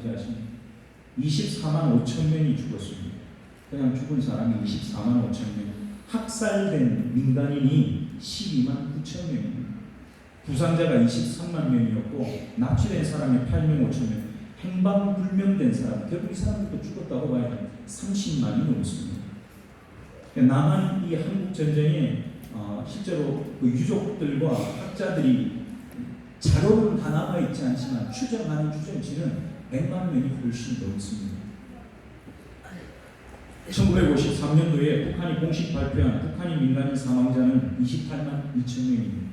하는지 아십니까? 24만 5천 명이 죽었습니다. 그냥 죽은 사람이 24만 5천 명. 학살된 민간인이 12만 9천 명입니다. 부상자가 23만 명이었고 납치된 사람이 8명 5천 명. 행방불명된 사람, 결국 이 사람들도 죽었다고 봐야 돼요. 30만이 넘습니다. 남한 이 한국 전쟁에 실제로 그 유족들과 학자들이 자료는 다 남아있지 않지만 추정하는 추정치는 100만 명이 훨씬 넘습니다. 1953년도에 북한이 공식 발표한 북한인 민간인 사망자는 28만 2천 명입니다.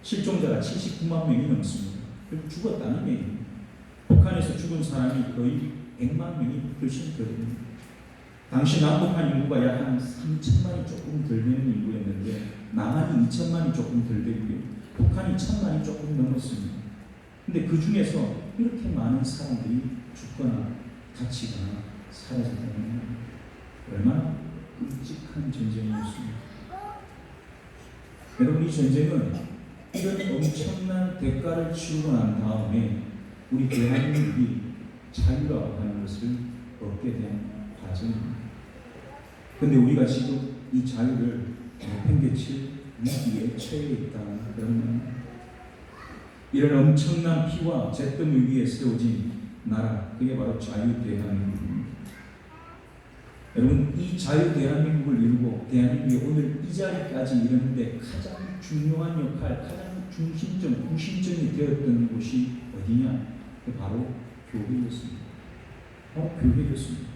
실종자가 79만 명이 넘습니다. 그리고 죽었다는 얘기입니다. 북한에서 죽은 사람이 거의 100만 명이 훨씬 더 됩니다. 당시 남북한 인구가 약 한 3천만이 조금 덜 되는 인구였는데 남한이 2천만이 조금 덜 되고요. 북한이 1,000만이 조금 넘었습니다. 근데 그 중에서 이렇게 많은 사람들이 죽거나 다치거나 사라졌다는 겁니다. 얼마나 끔찍한 전쟁이었습니다. 여러분, 이 전쟁은 이런 엄청난 대가를 치르고 난 다음에 우리 대한민국이 자유라고 하는 것을 얻게 된 과정입니다. 그런데 우리가 지금 이 자유를 내팽개칠 위기에 처해 있다는 그런 말입니다. 이런 엄청난 피와 잿더미 위에 세워진 나라, 그게 바로 자유대한민국입니다. 여러분, 이 자유대한민국을 이루고 대한민국이 오늘 이 자리까지 이르는데 가장 중요한 역할, 가장 중심점, 구심점이 되었던 곳이 어디냐? 바로 교회였습니다. 교회였습니다.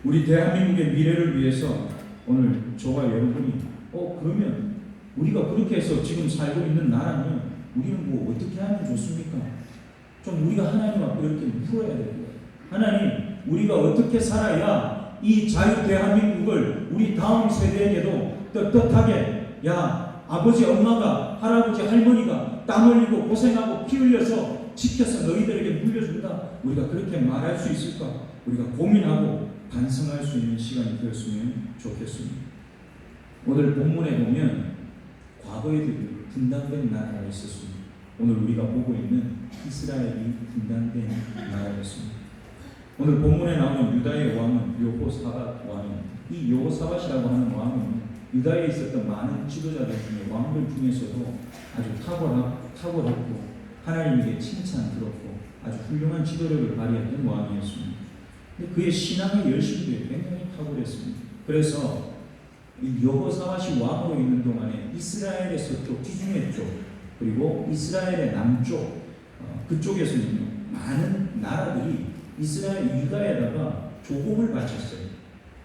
우리 대한민국의 미래를 위해서 오늘 저와 여러분이 그러면 우리가 그렇게 해서 지금 살고 있는 나라는 우리는 뭐 어떻게 하면 좋습니까? 좀 우리가 하나님 앞에 이렇게 물어야 될 거예요. 하나님, 우리가 어떻게 살아야 이 자유 대한민국을 우리 다음 세대에게도 떳떳하게, 야, 아버지 엄마가, 할아버지 할머니가 땀 흘리고 고생하고 피 흘려서 지켜서 너희들에게 물려준다. 우리가 그렇게 말할 수 있을까? 우리가 고민하고 반성할 수 있는 시간이 되었으면 좋겠습니다. 오늘 본문에 보면 과거에도 분단된 나라가 있었습니다. 오늘 우리가 보고 있는 이스라엘이 분단된 나라였습니다. 오늘 본문에 나오는 유다의 왕은 여호사밧 왕입니다. 이 여호사밧이라고 하는 왕은 유다에 있었던 많은 지도자들 중에 왕들 중에서도 아주 탁월했고 하나님에게 칭찬 들었고 아주 훌륭한 지도력을 발휘했던 왕이었습니다. 근데 그의 신앙의 열심도 굉장히 탁월했습니다. 그래서 이 여호사밧이 왕으로 있는 동안에 이스라엘의 서쪽, 지중해 쪽, 그리고 이스라엘의 남쪽, 그쪽에서는요, 많은 나라들이 이스라엘 유다에다가 조공을 바쳤어요.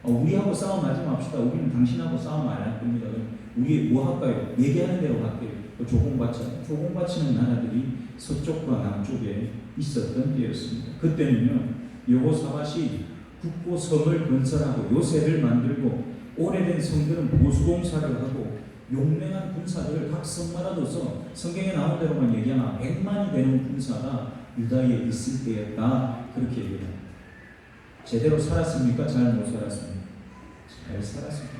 우리하고 싸움하지 맙시다. 우리는 당신하고 싸움 안 할 겁니다. 우리 뭐 할까요? 얘기하는 대로 할게요. 조공바치는 나라들이 서쪽과 남쪽에 있었던 때였습니다. 그때는요, 여호사밧이 굳고 성을 건설하고 요새를 만들고 오래된 성들은 보수공사를 하고 용맹한 군사들을 각 성마다 둬서 성경에 나온 대로만 얘기하면 100만이 되는 군사가 유다에 있을 때였다. 그렇게 얘기합니다. 제대로 살았습니까? 잘 못 살았습니까? 잘 살았습니다.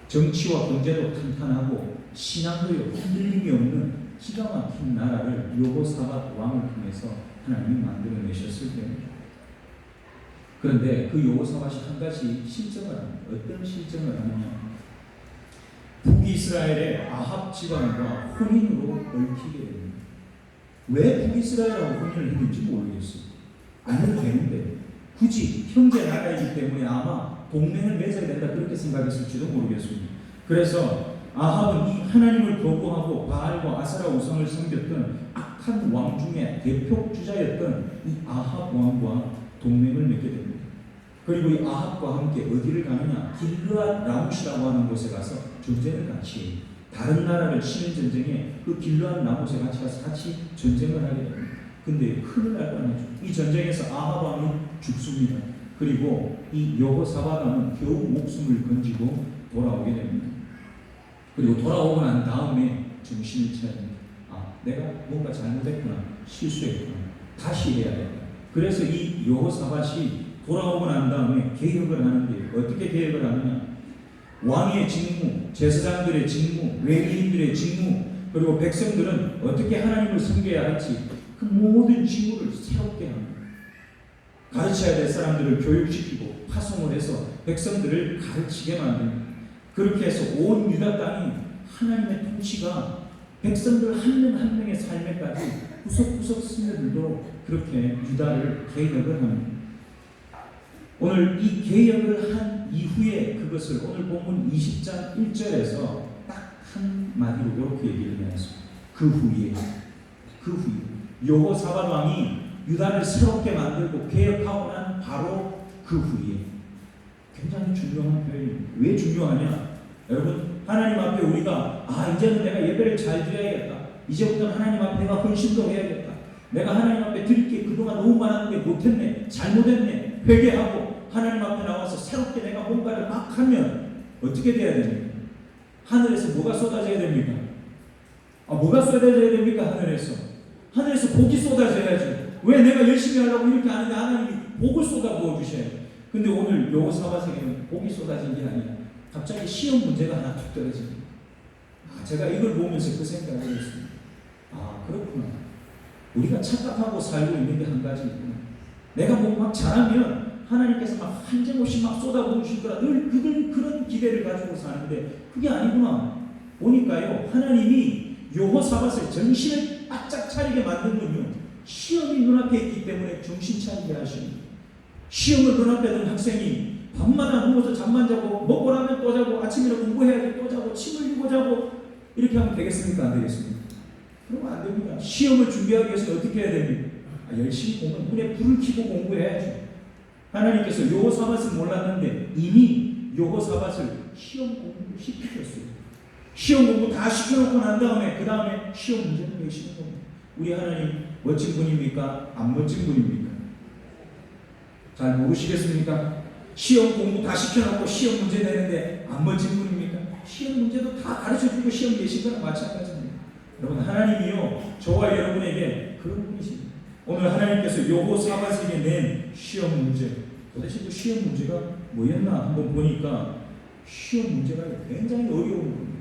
정치와 경제도 탄탄하고 신앙도 흔들림이 없는 기가 막힌 나라를 여호사밧 왕을 통해서 하나님이 만들어내셨을 때입니다. 그런데 그 여호사밧이 한 가지 실정을 합니다. 어떤 실정을 하느냐? 북이스라엘의 아합 지방과 혼인으로 얽히게 됩니다. 왜 북이스라엘하고 혼인을 했는지 모르겠어요. 안 해도 되는데 굳이 형제 나라이기 때문에 아마 동맹을 맺어야 된다 그렇게 생각했을지도 모르겠습니다. 그래서 아합은 이 하나님을 거부하고 바알과 아세라 우상을 섬겼던 악한 왕 중에 대표 주자였던 이 아합 왕과 동맹을 맺게 됩니다. 그리고 이 아합과 함께 어디를 가느냐? 길르앗 라못이라고 하는 곳에 가서 전쟁을 같이 해요. 다른 나라를 치는 전쟁에 그 길르앗 라못에 같이 가서 같이 전쟁을 하게 됩니다. 근데 큰일 날 뻔하죠. 이 전쟁에서 아합 왕은 죽습니다. 그리고 이 여호사밧 왕은 겨우 목숨을 건지고 돌아오게 됩니다. 그리고 돌아오고 난 다음에 정신을 차립니다. 내가 뭔가 잘못했구나, 실수했구나, 다시 해야 된다. 그래서 이 여호사밧이 돌아오고 난 다음에 개혁을 하는데 어떻게 개혁을 하느냐? 왕의 직무, 제사장들의 직무, 레위인들의 직무, 그리고 백성들은 어떻게 하나님을 섬겨야 할지 그 모든 직무를 새롭게 합니다. 가르쳐야 될 사람들을 교육시키고 파송을 해서 백성들을 가르치게 만듭니다. 그렇게 해서 온 유다 땅이 하나님의 통치가 백성들 한 명 한 명의 삶에까지 구석구석 스며들도록 그렇게 유다를 개혁을 합니다. 오늘 이 개혁을 한 이후에 그것을 오늘 본문 20장 1절에서 딱 한마디로 이렇게 얘기를 해놨습니다. 그 후에 여호사밧 왕이 유다를 새롭게 만들고 개혁하고 난 바로 그 후에, 굉장히 중요한 표현입니다. 왜 중요하냐? 여러분, 하나님 앞에 우리가 이제는 내가 예배를 잘 드려야겠다. 이제부터 하나님 앞에 내가 헌신도 해야겠다. 내가 하나님 앞에 드릴 게 그동안 너무 많았는데 못했네, 잘못했네, 회개하고 하나님 앞에 나와서 새롭게 내가 뭔가를 막 하면 어떻게 돼야 됩니까? 하늘에서 뭐가 쏟아져야 됩니까? 뭐가 쏟아져야 됩니까? 하늘에서 복이 쏟아져야지. 왜 내가 열심히 하려고 이렇게 하는데 하나님이 복을 쏟아 부어주셔야 돼. 근데 오늘 여호사밧에게는 복이 쏟아진 게 아니라 갑자기 시험 문제가 하나 툭 떨어집니다. 제가 이걸 보면서 그 생각을 했습니다. 그렇구나. 우리가 착각하고 살고 있는 게 한 가지 있구나. 내가 뭐 막 잘하면 하나님께서 막 한정없이 막 쏟아부으실 거라 늘 그런 기대를 가지고 사는데 그게 아니구나. 보니까요, 하나님이 여호사밧을 정신을 바짝 차리게 만든 건요, 시험이 눈앞에 있기 때문에 정신 차리게 하십니다. 시험을 눈앞에 둔 학생이 밤마다 누워서 잠만 자고 먹고 나면 또 자고 아침이나 공부해야지 또 자고 침 흘리고 자고 이렇게 하면 되겠습니까? 안 되겠습니까? 그러면 안 됩니다. 시험을 준비하기 위해서 어떻게 해야 됩니까? 열심히 공부, 눈에 불을 켜고 공부해야죠. 하나님께서 여호사밧을 몰랐는데 이미 여호사밧을 시험 공부 시키셨어요. 시험 공부 다 시켜놓고 난 다음에 그 다음에 시험 문제를 내시는 겁니다. 우리 하나님 멋진 분입니까? 안 멋진 분입니까? 잘 모르시겠습니까? 시험 공부 다 시켜놓고 시험 문제 내는데 안 멋진 분입니까? 시험 문제도 다 가르쳐주고 시험 내신 거랑 마찬가지입니다. 여러분, 하나님이요, 저와 여러분에게 그런 분이십니다. 오늘 하나님께서 여호사밧에게 낸 시험 문제, 도대체 그 시험 문제가 뭐였나 한번 보니까 시험 문제가 굉장히 어려운 겁니다.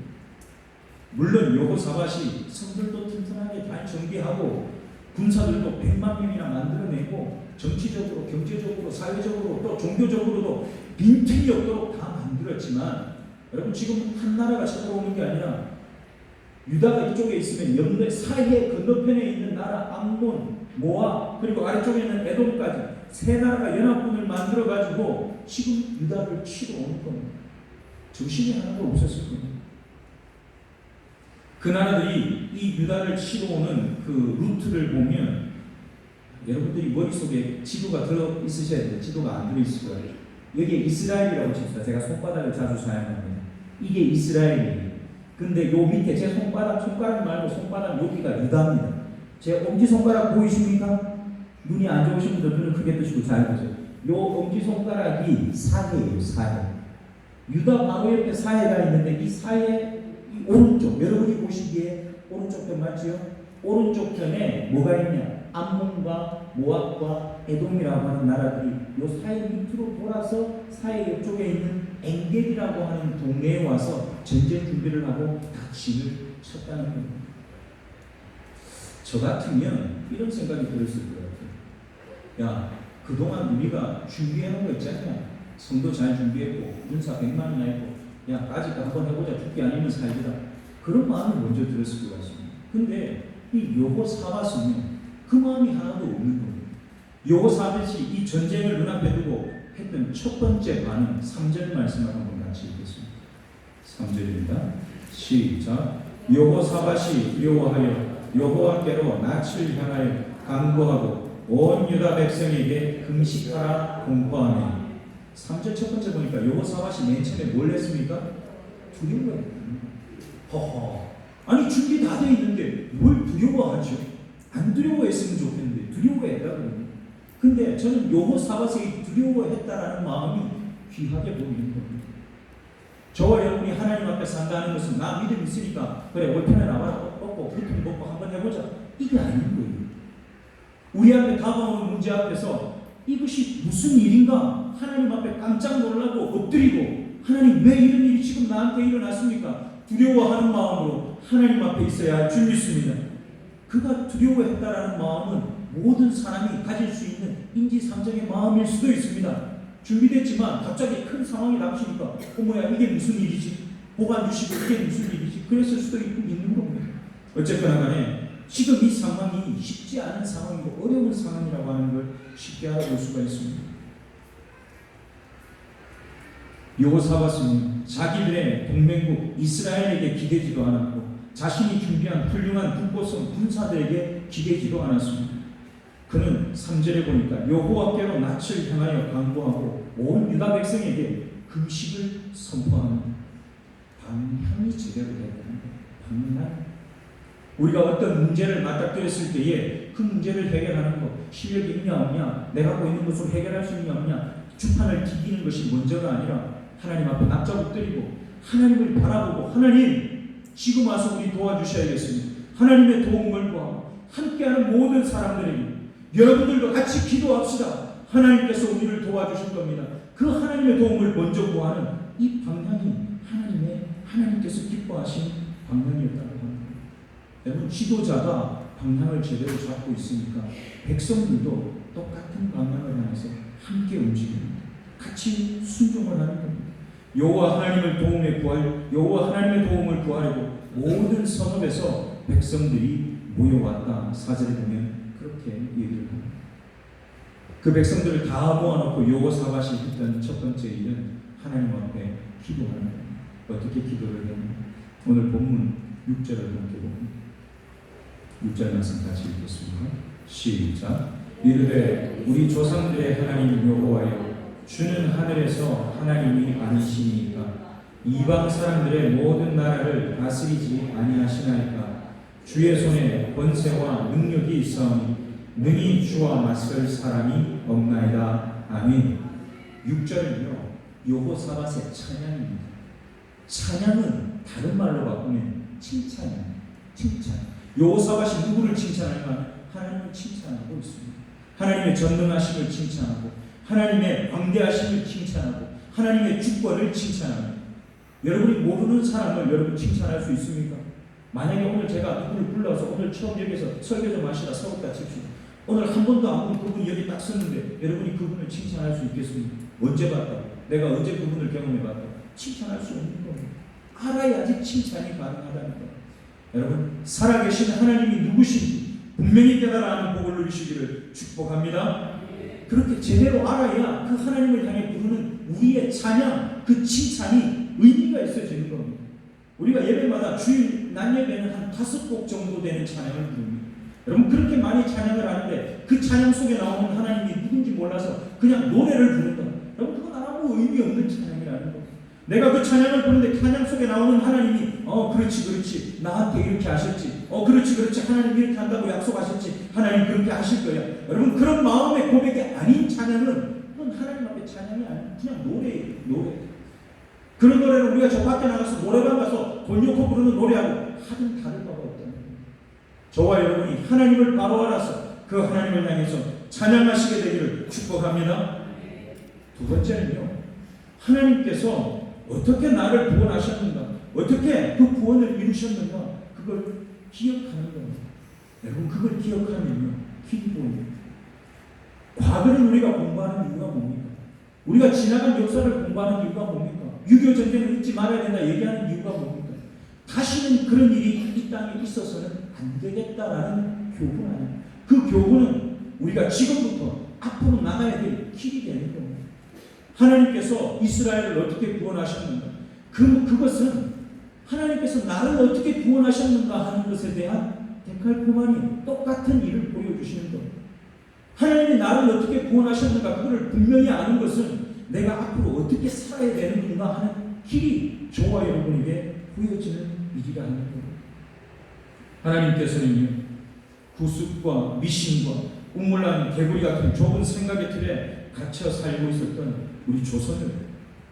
물론 여호사밧이 성들도 튼튼하게 잘 정비하고 군사들도 100만 명이나 만들어내고 정치적으로, 경제적으로, 사회적으로 또 종교적으로도 빈틈이 없도록 다 만들었지만, 여러분, 지금 한 나라가 쳐들어오는 게 아니라 유다가 이쪽에 있으면 영내 사이에 건너편에 있는 나라 암몬, 모압, 그리고 아래쪽에 있는 에돔까지 세 나라가 연합군을 만들어 가지고 지금 유다를 치러 오는 겁니다. 정신이 하나도 없었을 겁니다. 그 나라들이 이 유다를 치러 오는 그 루트를 보면 여러분들이 머릿속에 지도가 들어 있으셔야 돼요. 지도가 안 들어 있을 거예요. 여기에 이스라엘이라고 칩시다. 제가 손바닥을 자주 사용합니다. 이게 이스라엘이에요. 근데 요 밑에 제 손가락 말고 손바닥 여기가 유다입니다. 제 엄지손가락 보이십니까? 눈이 안 좋으신 분들 눈을 크게 뜨시고 잘 보세요. 요 엄지손가락이 사해예요. 사해. 유다 바로 옆에 사해가 있는데 이 사해 이 오른쪽, 여러분이 보시기에 오른쪽 편 맞지요? 오른쪽 편에 뭐가 있냐? 암몬과 모압과 에돔이라고 하는 나라들이 요 사해 밑으로 돌아서 사해 옆쪽에 있는 엔겔이라고 하는 동네에 와서 전쟁 준비를 하고 닥침을 쳤다는 겁니다. 저 같으면 이런 생각이 들었을 것 같아요. 그동안 우리가 준비해놓은 거 있잖아요. 성도 잘 준비했고 군사 100만이나 했고 까짓거 한번 해보자, 죽기 아니면 살기다, 그런 마음이 먼저 들었을 것 같습니다. 근데 이 여호사밧은 그 마음이 하나도 없는 겁니다. 여호사밧이 이 전쟁을 눈앞에 두고 했던 첫 번째 반응, 3절 말씀을 한번 같이 읽겠습니다. 3절입니다. 시작. 여호사밧이 두려워하여 여호와께로 낯을 향하여 간구하고 온 유다 백성에게 금식하라 공포하네. 3절 첫 번째 보니까 여호사밧이 맨 처음에 뭘 했습니까? 두려워해요. 아니 준비 다 돼 있는데 뭘 두려워하죠? 안 두려워했으면 좋겠는데 두려워했다거든요. 근데 저는 여호사밧이 두려워했다라는 마음이 귀하게 보이는 겁니다. 저와 여러분이 하나님 앞에 산다는 것은 나 믿음 있으니까 그래 월편에 나와라 먹고 불편 먹고 한번 해보자, 이게 아닌 거예요. 우리 앞에 다가오는 문제 앞에서 이것이 무슨 일인가 하나님 앞에 깜짝 놀라고 엎드리고, 하나님 왜 이런 일이 지금 나한테 일어났습니까? 두려워하는 마음으로 하나님 앞에 있어야 할 줄 믿습니다. 그가 두려워했다라는 마음은 모든 사람이 가질 수 있는 2인지 3장의 마음일 수도 있습니다. 준비됐지만 갑자기 큰 상황이 닥치니까 어머야 이게 무슨 일이지? 보관 주시고 이게 무슨 일이지? 그랬을 수도 있는 겁니다. 어쨌거나 간에 지금 이 상황이 쉽지 않은 상황이고 어려운 상황이라고 하는 걸 쉽게 알아볼 수가 있습니다. 여호사밧은 자기들의 동맹국 이스라엘에게 기대지도 않았고 자신이 준비한 훌륭한 북보성 군사들에게 기대지도 않았습니다. 그는 3절에 보니까 여호와께로 낯을 향하여 간구하고 온 유다 백성에게 금식을 선포하는 방향이 제대로 되는 방향. 우리가 어떤 문제를 맞닥뜨렸을 때에 그 문제를 해결하는 것, 실력이 있냐 없냐, 내가 갖고 있는 것으로 해결할 수 있냐 없냐, 주판을 디디는 것이 먼저가 아니라 하나님 앞에 납작 엎드리고 하나님을 바라보고 하나님 지금 와서 우리 도와주셔야겠습니다. 하나님의 도움을 구하고 함께하는 모든 사람들에게 여러분들도 같이 기도합시다. 하나님께서 우리를 도와주실 겁니다. 그 하나님의 도움을 먼저 구하는 이 방향이 하나님께서 기뻐하신 방향이었다고 합니다. 여러분 지도자가 방향을 제대로 잡고 있으니까 백성들도 똑같은 방향을 향해서 함께 움직입니다. 같이 순종을 하는 겁니다. 여호와 하나님의 도움을 구하려고 모든 성읍에서 백성들이 모여왔다. 4절에 보면 그렇게 얘기를 합니다. 그 백성들을 다 모아놓고 여호사밧이 했던 첫 번째 일은 하나님 앞에 기도하는 겁니다. 어떻게 기도를 했냐? 오늘 본문 6절을 함께 봅니다. 6절 말씀 같이 읽겠습니다. 시작. 이르되 우리 조상들의 하나님 여호와여 주는 하늘에서 하나님이 아니시니까 이방 사람들의 모든 나라를 다스리지 아니하시나이까 주의 손에 권세와 능력이 있사오니 능히 주와 맞설 사람이 없나이다. 아멘. 6절은요 여호사밧의 찬양입니다. 찬양은 다른 말로 바꾸면 칭찬이에요. 칭찬. 여호사밧이 누구를 칭찬하냐? 하나님을 칭찬하고 있습니다. 하나님의 전능하심을 칭찬하고 하나님의 광대하심을 칭찬하고 하나님의 주권을 칭찬합니다. 여러분이 모르는 사람을 여러분 칭찬할 수 있습니까? 만약에 오늘 제가 누구를 불러서 오늘 처음 여기서 설교 좀 하시다 서럽다 칩시다. 오늘 한 번도 안 본 그분이 여기 딱 섰는데 여러분이 그분을 칭찬할 수 있겠습니까? 언제 봤다고? 내가 언제 그분을 경험해봤다고? 칭찬할 수 없는 겁니다. 알아야지 칭찬이 가능하다는 거예요. 여러분 살아계신 하나님이 누구신지 분명히 깨달아는 복을 누리시기를 축복합니다. 그렇게 제대로 알아야 그 하나님을 향해 부르는 우리의 찬양, 그 칭찬이 의미가 있어지는 겁니다. 우리가 예배마다 주일 낮 예배는 한 5곡 정도 되는 찬양을 부릅니다. 여러분 그렇게 많이 찬양을 하는데 그 찬양 속에 나오는 하나님이 누군지 몰라서 그냥 노래를 부른다. 여러분 그건 아무 의미 없는 찬양이라는 겁니다. 내가 그 찬양을 부르는데 찬양 속에 나오는 하나님이 그렇지 나한테 이렇게 하셨지 그렇지 하나님 이렇게 한다고 약속하셨지 하나님 그렇게 하실 거야. 여러분 그런 마음의 고백이 아닌 찬양은 그건 하나님 앞에 찬양이 아니고 그냥 노래예요. 노래. 그런 노래를 우리가 저 밖에 나가서 노래방 가서 돈 놓고 부르는 노래하고 하든 다를 바가 없다는 거예요. 저와 여러분이 하나님을 바로 알아서 그 하나님을 향해서 찬양하시게 되기를 축복합니다. 두 번째는요 하나님께서 어떻게 나를 구원하셨는가, 어떻게 그 구원을 이루셨는가, 그걸 기억하는 겁니다. 여러분 그걸 기억하면요 길이 보입니다. 과거를 우리가 공부하는 이유가 뭡니까? 우리가 지나간 역사를 공부하는 이유가 뭡니까? 6.25 전쟁을 잊지 말아야 된다 얘기하는 이유가 뭡니까? 다시는 그런 일이 이 땅에 있어서는 안 되겠다라는 교훈 아닙니까? 그 교훈은 우리가 지금부터 앞으로 나가야 될 길이 되는 겁니다. 하나님께서 이스라엘을 어떻게 구원하셨는가? 그것은 하나님께서 나를 어떻게 구원하셨는가 하는 것에 대한 데칼코마니 똑같은 일을 보여주시는 겁니다. 하나님이 나를 어떻게 구원하셨는가 그거를 분명히 아는 것은 내가 앞으로 어떻게 살아야 되는가 하는 길이 저와 여러분에게 보여지는 일이라 하는 겁니다. 하나님께서는요 구습과 미신과 우물난 개구리 같은 좁은 생각의 틀에 갇혀 살고 있었던 우리 조선을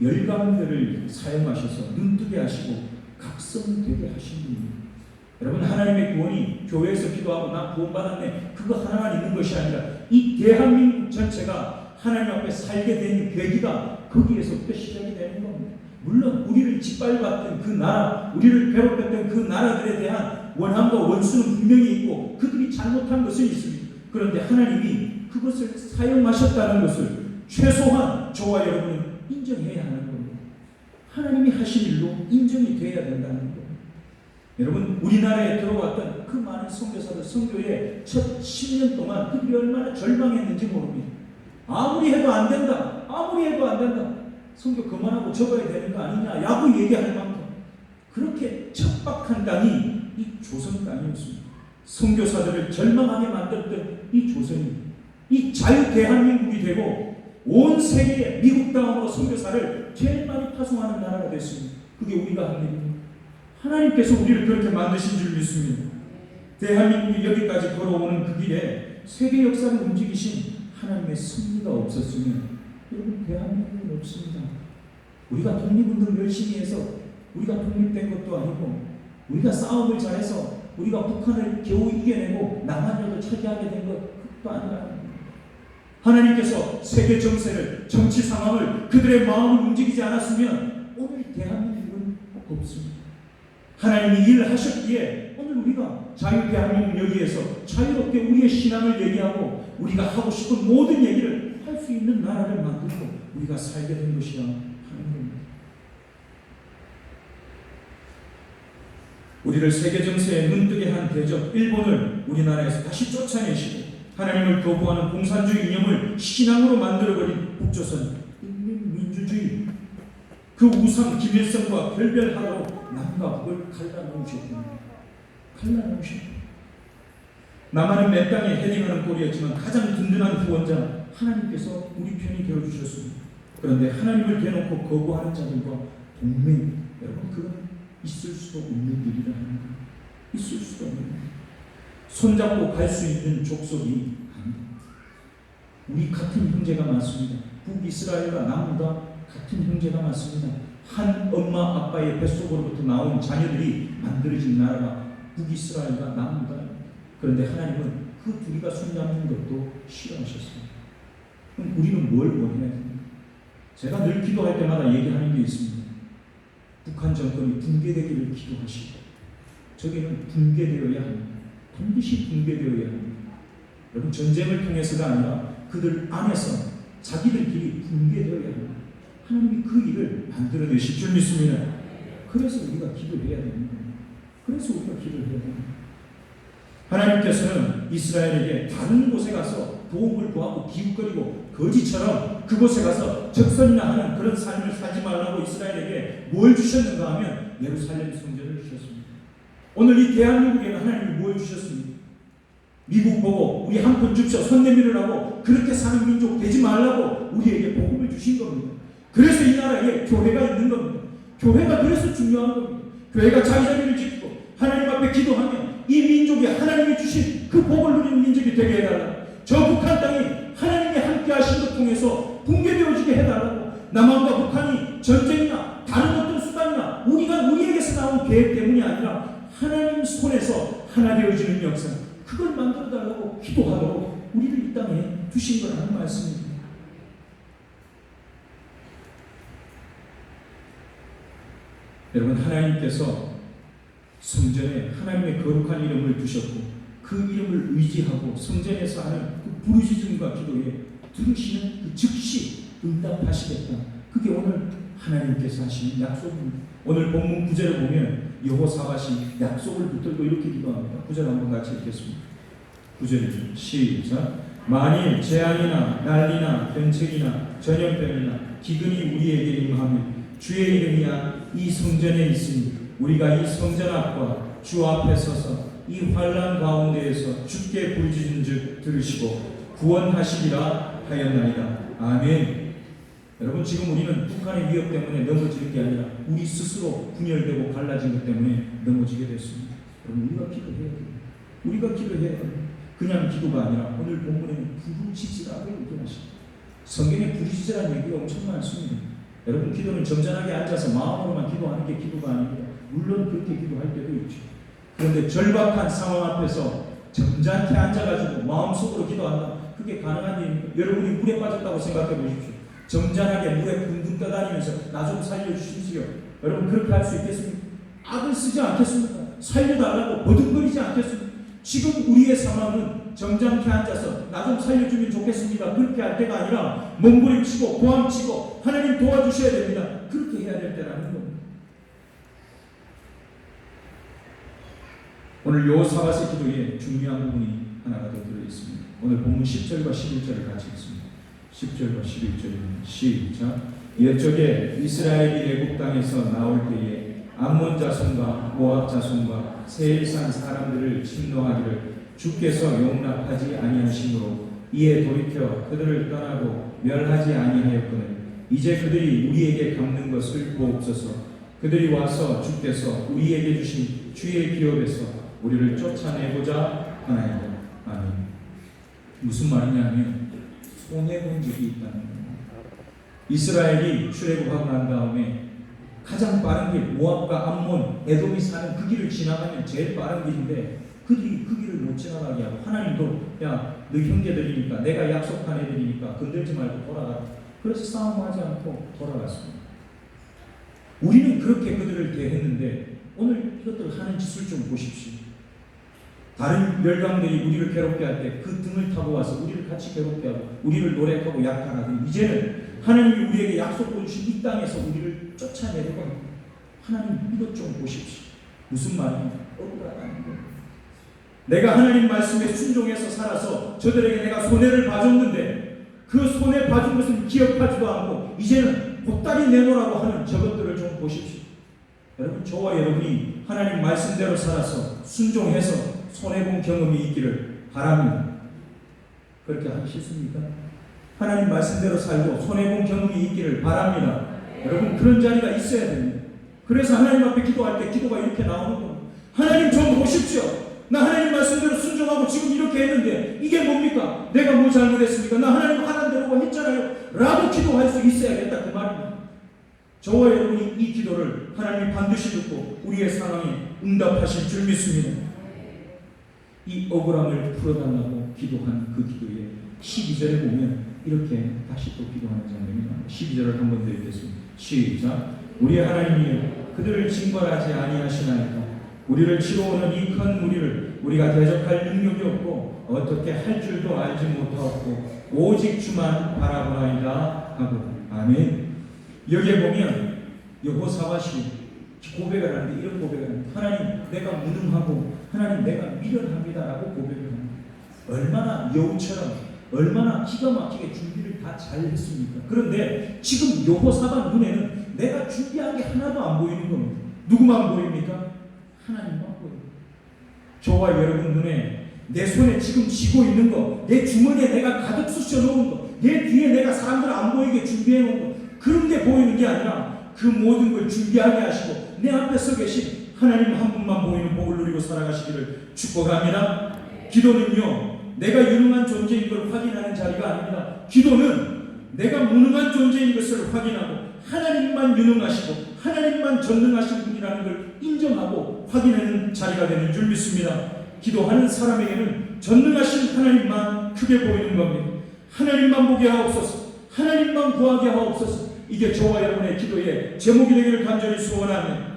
열강들을 사용하셔서 눈뜨게 하시고 각성되게 하신 분입니다. 여러분 하나님의 구원이 교회에서 기도하고 나 구원받았네 그거 하나만 있는 것이 아니라 이 대한민국 전체가 하나님 앞에 살게 된 계기가 거기에서부터 시작이 되는 겁니다. 물론 우리를 짓밟았던 그 나라, 우리를 괴롭혔던 그 나라들에 대한 원함과 원수는 분명히 있고 그들이 잘못한 것은 있습니다. 그런데 하나님이 그 그것을 사용하셨다는 것을 최소한 저와 여러분은 인정해야 하는 겁니다. 하나님이 하신 일로 인정이 돼야 된다는 겁니다. 여러분, 우리나라에 들어왔던 그 많은 선교사들, 선교의 첫 10년 동안 그들이 얼마나 절망했는지 모릅니다. 아무리 해도 안 된다. 아무리 해도 안 된다. 선교 그만하고 접어야 되는 거 아니냐. 야구 얘기할 만큼. 그렇게 척박한 땅이 이 조선 땅이었습니다. 선교사들을 절망하게 만들었던 이 조선이 이 자유 대한민국이 되고 온 세계에 미국 다음으로 선교사를 제일 많이 파송하는 나라가 됐습니다. 그게 우리가 한 일입니다. 하나님께서 우리를 그렇게 만드신 줄 믿습니다. 대한민국이 여기까지 걸어오는 그 길에 세계 역사를 움직이신 하나님의 섭리가 없었으면 여러분 대한민국은 없습니다. 우리가 독립운동을 열심히 해서 우리가 독립된 것도 아니고 우리가 싸움을 잘해서 우리가 북한을 겨우 이겨내고 남한을 차지하게 된 것도 아니라 하나님께서 세계 정세를 정치 상황을 그들의 마음을 움직이지 않았으면 오늘 대한민국은 없습니다. 하나님이 일을 하셨기에 오늘 우리가 자유 대한민국 여기에서 자유롭게 우리의 신앙을 얘기하고 우리가 하고 싶은 모든 얘기를 할 수 있는 나라를 만들고 우리가 살게 된 것이라 하는 겁니다. 우리를 세계 정세에 눈뜨게 한 대적 일본을 우리나라에서 다시 쫓아내시고 하나님을 거부하는 공산주의 이념을 신앙으로 만들어버린 북조선 인민민주주의 그 우상 김일성과 결별하라고 남과 북을 갈라놓으셨습니다. 갈라놓으셨습니다. 남한은 몇 땅에 헤딩하는 꼴이었지만 가장 든든한 후원자 하나님께서 우리 편이 되어주셨습니다. 그런데 하나님을 대놓고 거부하는 자들과 동맹, 여러분 그건 있을 수도 없는 일이라 하는 거예요. 있을 수도 없는 일. 손잡고 갈 수 있는 족속이 아닙니다. 우리 같은 형제가 많습니다. 북이스라엘과 남과 같은 형제가 많습니다. 한 엄마 아빠의 뱃속으로부터 나온 자녀들이 만들어진 나라가 북이스라엘과 남입니다. 그런데 하나님은 그 둘이가 손잡는 것도 싫어하셨습니다. 그럼 우리는 뭘 원해야 됩니까? 제가 늘 기도할 때마다 얘기하는 게 있습니다. 북한 정권이 붕괴되기를 기도하시고 저기는 붕괴되어야 합니다. 반드시 붕괴되어야 합니다. 여러분 전쟁을 통해서가 아니라 그들 안에서 자기들끼리 붕괴되어야 합니다. 하나님이 그 일을 만들어내실 줄 믿습니다. 그래서 우리가 기도해야 됩니다. 그래서 우리가 기도해야 됩니다. 하나님께서는 이스라엘에게 다른 곳에 가서 도움을 구하고 기웃거리고 거지처럼 그곳에 가서 적선이나 하는 그런 삶을 살지 말라고 이스라엘에게 뭘 주셨는가 하면 예루살렘 성전을 주셨습니다. 오늘 이 대한민국에는 하나님이 뭘 주셨습니까? 미국 보고 우리 한 푼 줍쇼 손 내밀으라고 그렇게 사는 민족 되지 말라고 우리에게 복음을 주신 겁니다. 그래서 이 나라에 교회가 있는 겁니다. 교회가 그래서 중요한 겁니다. 교회가 자기 자리를 지키고 하나님 앞에 기도하면 이 민족이 하나님이 주신 그 복을 누리는 민족이 되게 해달라. 저 북한 땅이 하나님이 함께 하신 것 통해서 붕괴되어지게 해달라고. 남한과 북한이 전쟁이나 다른 어떤 수단이나 우리에게서 나온 계획 때문이 아니라 하나님 손에서 하나 되어지는 역사, 그걸 만들어달라고 기도하도록 우리를 이 땅에 두신 거라는 말씀입니다. 여러분 하나님께서 성전에 하나님의 거룩한 이름을 두셨고 그 이름을 의지하고 성전에서 하는 그 부르짖음과 기도에 들으시는 그 즉시 응답하시겠다. 그게 오늘 하나님께서 하시는 약속입니다. 오늘 본문 9절을 보면 여호사밧이 약속을 붙들고 이렇게 기도합니다. 9절 한번 같이 읽겠습니다. 9절이죠. 시작. 만일 재앙이나 난리나 변책이나 전염병이나 기근이 우리에게 임하면 주의 이름이야 이 성전에 있으니 우리가 이 성전 앞과 주 앞에 서서 이 환난 가운데에서 주께 부르짖은즉 들으시고 구원하시리라 하였나이다. 아멘. 여러분 지금 우리는 북한의 위협 때문에 넘어지는 게 아니라 우리 스스로 분열되고 갈라진 것 때문에 넘어지게 됐습니다. 여러분 우리가 기도해야 돼요. 우리가 기도해야 돼요. 그냥 기도가 아니라 오늘 본문에는 부르짖으라고 얘기하십니다. 성경에 부르짖으라는 얘기가 엄청 많습니다. 여러분 기도는 점잖하게 앉아서 마음으로만 기도하는 게 기도가 아닙니다. 물론 그렇게 기도할 때도 있죠. 그런데 절박한 상황 앞에서 점잖게 앉아가지고 마음속으로 기도한다. 그게 가능한 일입니까? 여러분이 물에 빠졌다고 생각해 보십시오. 점잖하게 물에 붕붕 떠다니면서 나 좀 살려주십시오. 여러분 그렇게 할 수 있겠습니까? 악을 쓰지 않겠습니까? 살려달라고 버둥거리지 않겠습니까? 지금 우리의 상황은 점잖게 앉아서 나 좀 살려주면 좋겠습니다. 그렇게 할 때가 아니라 몸부림치고 고함치고 하나님 도와주셔야 됩니다. 그렇게 해야 될 때라는 겁니다. 오늘 여호사밧의 기도에 중요한 부분이 하나가 더 들어있습니다. 오늘 본문 10절과 11절을 같이 읽습니다. 10절과 11절입니다. 시작. 이쪽에 이스라엘이 애굽 땅에서 나올 때에 암몬 자손과 모압 자손과 세일산 사람들을 침노하기를 주께서 용납하지 아니하심으로 이에 돌이켜 그들을 떠나고 멸하지 아니하였거늘 이제 그들이 우리에게 갚는 것을 보옵소서. 그들이 와서 주께서 우리에게 주신 주의 기업에서 우리를 쫓아내고자 하나이다. 아멘. 무슨 말이냐면 손해본 적이 있다는 겁니다. 이스라엘이 출애굽하고 난 다음에 가장 빠른 길 모압과 암몬, 에돔이 사는 그 길을 지나가면 제일 빠른 길인데 그들이 그 길을 못 지나가게 하고 하나님도 야, 너 형제들이니까 내가 약속한 애들이니까 건들지 말고 돌아가. 그래서 싸움하지 않고 돌아갔습니다. 우리는 그렇게 그들을 대했는데 오늘 이것들 하는 짓을 좀 보십시오. 다른 멸강들이 우리를 괴롭게 할 때 그 등을 타고 와서 우리를 같이 괴롭게 하고 우리를 노력하고 약탈하더니 이제는 하나님이 우리에게 약속해 주신 이 땅에서 우리를 쫓아내려고 합니다. 하나님 이것 좀 보십시오. 무슨 말입니까? 억울하다는 거예요. 내가 하나님 말씀에 순종해서 살아서 저들에게 내가 손해를 봐줬는데 그 손해 봐준 것은 기억하지도 않고 이제는 보따리 내놓으라고 하는 저것들을 좀 보십시오. 여러분 저와 여러분이 하나님 말씀대로 살아서 순종해서 손해본 경험이 있기를 바랍니다. 그렇게 하기 싫습니까? 하나님 말씀대로 살고 손해본 경험이 있기를 바랍니다. 여러분 그런 자리가 있어야 됩니다. 그래서 하나님 앞에 기도할 때 기도가 이렇게 나오는 겁니다. 하나님 좀 보십시오. 나 하나님 말씀대로 순종하고 지금 이렇게 했는데 이게 뭡니까? 내가 뭐 잘못했습니까? 나 하나님 하란 대로 했잖아요. 라고 기도할 수 있어야겠다 그 말입니다. 저와 여러분이 이 기도를 하나님이 반드시 듣고 우리의 상황에 응답하실 줄 믿습니다. 이 억울함을 풀어달라고 기도한 그 기도에 12절에 보면 이렇게 다시 또 기도하는 장면이 나옵니다. 12절을 한 번 더 읽겠습니다. 시작. 우리 하나님이여 그들을 징벌하지 아니하시나이까 우리를 치러 오는 이 큰 무리를 우리가 대적할 능력이 없고 어떻게 할 줄도 알지 못하고 오직 주만 바라보나이다 하고 아멘. 여기에 보면 여호사밧이 고백을 하는데 이런 고백을 합니다. 하나님 내가 무능하고 하나님 내가 미련합니다라고 고백을 합니다. 얼마나 여우처럼 얼마나 기가 막히게 준비를 다 잘했습니까? 그런데 지금 여호사밧 눈에는 내가 준비한 게 하나도 안 보이는 겁니다. 누구만 보입니까? 하나님만 보여요. 저와 여러분 눈에 내 손에 지금 쥐고 있는 거, 내 주머니에 내가 가득 쑤셔 놓은 거, 내 뒤에 내가 사람들 안 보이게 준비해 놓은 거 그런 게 보이는 게 아니라 그 모든 걸 준비하게 하시고 내 앞에 서 계신 하나님 한 분만 보이는 복을 누리고 살아가시기를 축복합니다. 기도는요 내가 유능한 존재인 걸 확인하는 자리가 아닙니다. 기도는 내가 무능한 존재인 것을 확인하고 하나님만 유능하시고 하나님만 전능하신 분이라는 걸 인정하고 확인하는 자리가 되는 줄 믿습니다. 기도하는 사람에게는 전능하신 하나님만 크게 보이는 겁니다. 하나님만 보게 하옵소서. 하나님만 구하게 하옵소서. 이게 저와 여러분의 기도의 제목이 되기를 간절히 소원하며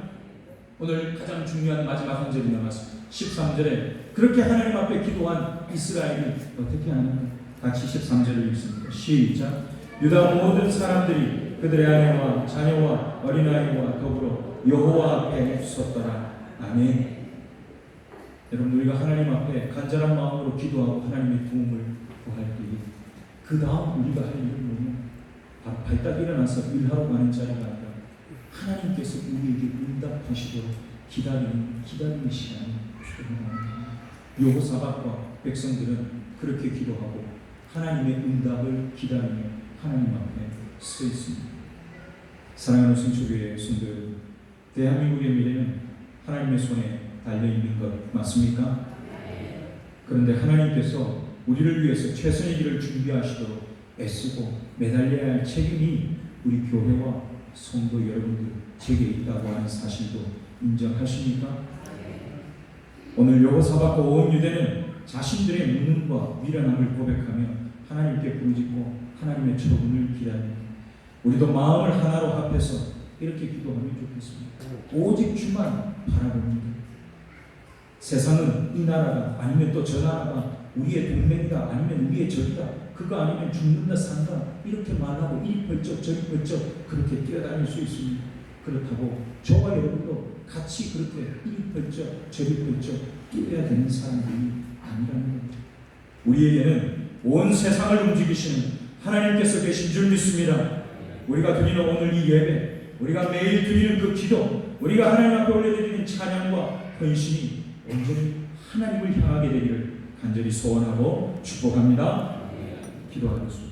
오늘 가장 중요한 마지막 한 절이 남았습니다. 13절에 그렇게 하나님 앞에 기도한 이스라엘이 어떻게 하는가? 같이 13절을 읽습니다. 시작. 유다 모든 사람들이 그들의 아내와 자녀와 어린아이와 더불어 여호와 앞에 섰더라. 아멘. 여러분 우리가 하나님 앞에 간절한 마음으로 기도하고 하나님의 도움을 구할 때 그 다음 우리가 할 일은 뭐냐? 바로 발딱 일어나서 일하러 가는 자리가 아니라 하나님께서 우리에게 응답하시도록 기다리는 시간이 필요합니다. 여호사밧과 백성들은 그렇게 기도하고 하나님의 응답을 기다리며 하나님 앞에 서 있습니다. 사랑하는 순초교회 성도 여러분, 대한민국의 미래는 하나님의 손에 달려있는 것 맞습니까? 그런데 하나님께서 우리를 위해서 최선의 길을 준비하시도록 애쓰고 매달려야 할 책임이 우리 교회와 성도 여러분들 제게 있다고 하는 사실도 인정하십니까? 오늘 여호사밧과 온 유대는 자신들의 무능과 미련함을 고백하며 하나님께 부르짖고 하나님의 처분을 기다립니다. 우리도 마음을 하나로 합해서 이렇게 기도하면 좋겠습니다. 오직 주만 바라봅니다. 세상은 이 나라가 아니면 또 저 나라가 우리의 동맹이다, 아니면 우리의 적이다, 그거 아니면 죽는다 산다 이렇게 말하고 이리 펄쩍 저리 펄쩍 그렇게 뛰어다닐 수 있습니다. 그렇다고 저와 여러분도 같이 그렇게 이리 펄쩍 저리 펄쩍 뛰어야 되는 사람들이 아니라는 겁니다. 우리에게는 온 세상을 움직이시는 하나님께서 계신 줄 믿습니다. 우리가 드리는 오늘 이 예배, 우리가 매일 드리는 그 기도, 우리가 하나님 앞에 올려드리는 찬양과 헌신이 온전히 하나님을 향하게 되기를 간절히 소원하고 축복합니다. 기도하겠습니다.